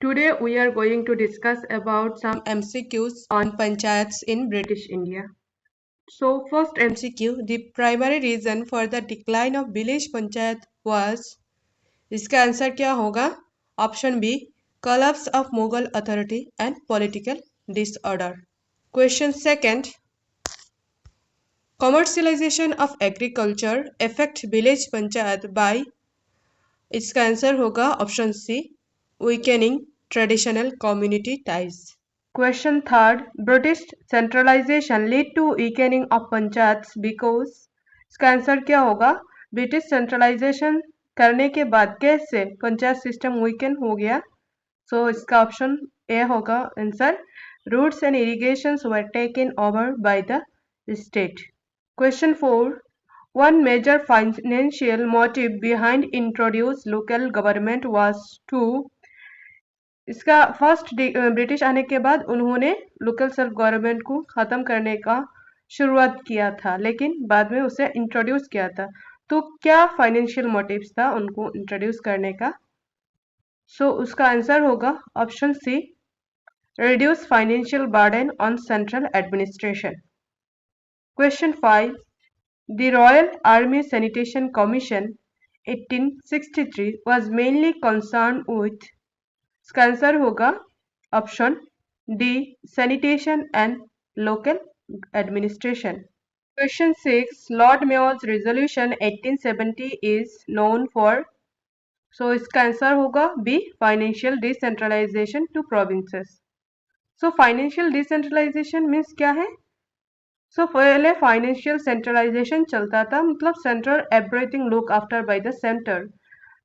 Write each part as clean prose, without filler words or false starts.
Today we are going to discuss about some MCQs on panchayats in British India. So first MCQ, the primary reason for the decline of village panchayat was, इसका answer क्या होगा? Option B, collapse of Mughal authority and political disorder. Question second, commercialization of agriculture affect village panchayat by, इसका answer होगा option C, weakening traditional community ties. Question third, British centralization lead to weakening of panchayats because, इसका answer क्या होगा? British centralisation करने के बाद कैसे panchayat system weaken हो गया? सो इसका ऑप्शन ए होगा answer, roots and irrigations were taken over by the state. Question 4, one major financial motive behind introduced local government was to, इसका फर्स्ट ब्रिटिश आने के बाद उन्होंने लोकल सेल्फ गवर्नमेंट को ख़त्म करने का शुरुआत किया था, लेकिन बाद में उसे इंट्रोड्यूस किया था. तो क्या फाइनेंशियल मोटिव्स था उनको इंट्रोड्यूस करने का? सो उसका आंसर होगा option C, reduce financial burden on central administration. Question 5, the royal army sanitation commission 1863 was mainly concerned with, इसका आंसर होगा option D, sanitation and local administration. Question 6, lord Mayo's resolution 1870 is known for, so इसका answer होगा B, financial decentralisation to provinces. So financial decentralisation means क्या है? So पहले financial centralisation चलता था, मतलब central everything look after by the centre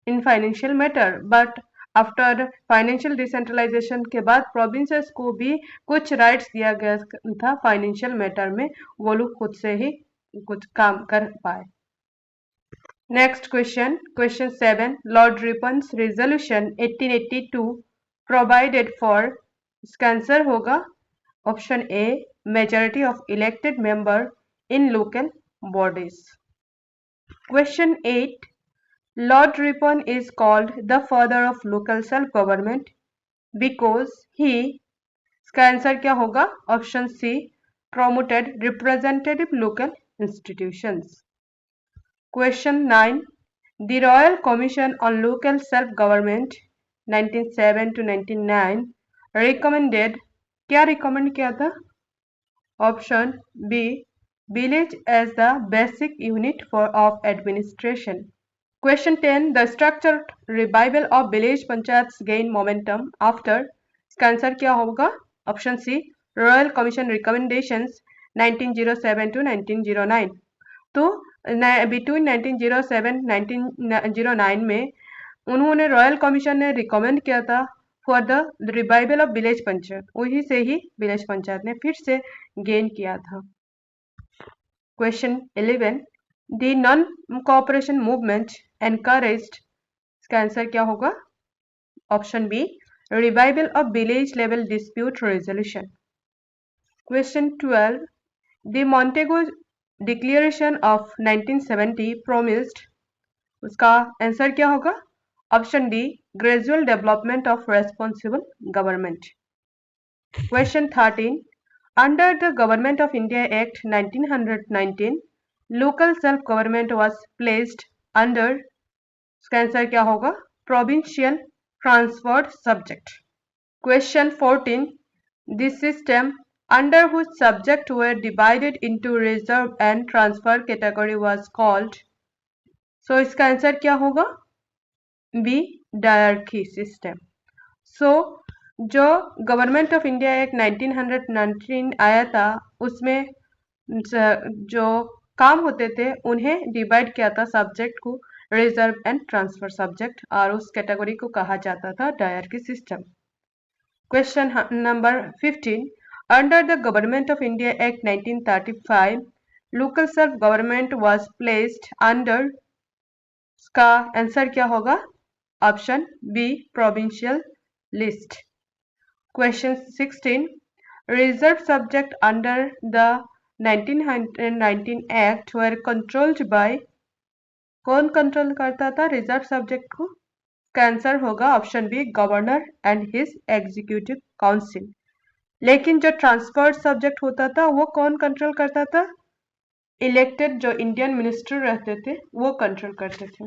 in financial matter, but after financial decentralization के बाद प्रोविंसेस को भी कुछ राइट्स दिया गया था फाइनेंशियल मैटर में, वो लोग खुद से ही कुछ काम कर पाए. Next question, question 7, lord Ripon's resolution 1882 provided for, इसका आंसर होगा option A, majority of elected member in local bodies. क्वेश्चन 8, Lord Ripon is called the father of local self-government because he, इसका आंसर क्या होगा? Option C, promoted representative local institutions. Question 9, the Royal Commission on Local Self-Government 1907 to 1909 recommended, क्या recommend किया था? Option B, village as the basic unit of administration. Question 10, the structured revival of village panchayats gained momentum after, इसका answer क्या होगा? Option C, royal commission recommendations 1907 to 1909. तो between 1907-1909 में उन्होंने royal commission ने रिकमेंड किया था for the revival of village panchayat, वही से ही विलेज पंचायत ने फिर से गेन किया था. Question 11, the non cooperation movement encouraged, इसका आंसर क्या होगा? Option B, revival of village level dispute resolution. Question 12, the Montagu declaration of 1970 promised, उसका आंसर क्या होगा? Option D, gradual development of responsible government. Question 13, under the government of India act 1919 local self government was placed under, इसका answer क्या होगा? Provincial transferred subject. Question 14, this system under which subject were divided into reserve and transfer category was called, so इसका answer क्या होगा? B, dyarchy system. सो जो government of India act 1919 आया था, उसमें जो काम होते थे उन्हें डिवाइड किया था सब्जेक्ट को रिजर्व एंड ट्रांसफर सब्जेक्ट, और उस कैटेगरी को कहा जाता था dyarchy system. Question number 15, under the government of India act 1935 local self government was placed under, इसका आंसर क्या होगा? Option B, provincial list. Question 16, reserve subject under the 1919 act were controlled by, कौन control करता था reserve subject को? का answer होगा option B governor and his executive council. लेकिन जो ट्रांसफर्ड सब्जेक्ट होता था वो कौन कंट्रोल करता था? इलेक्टेड जो इंडियन मिनिस्टर रहते थे वो कंट्रोल करते थे।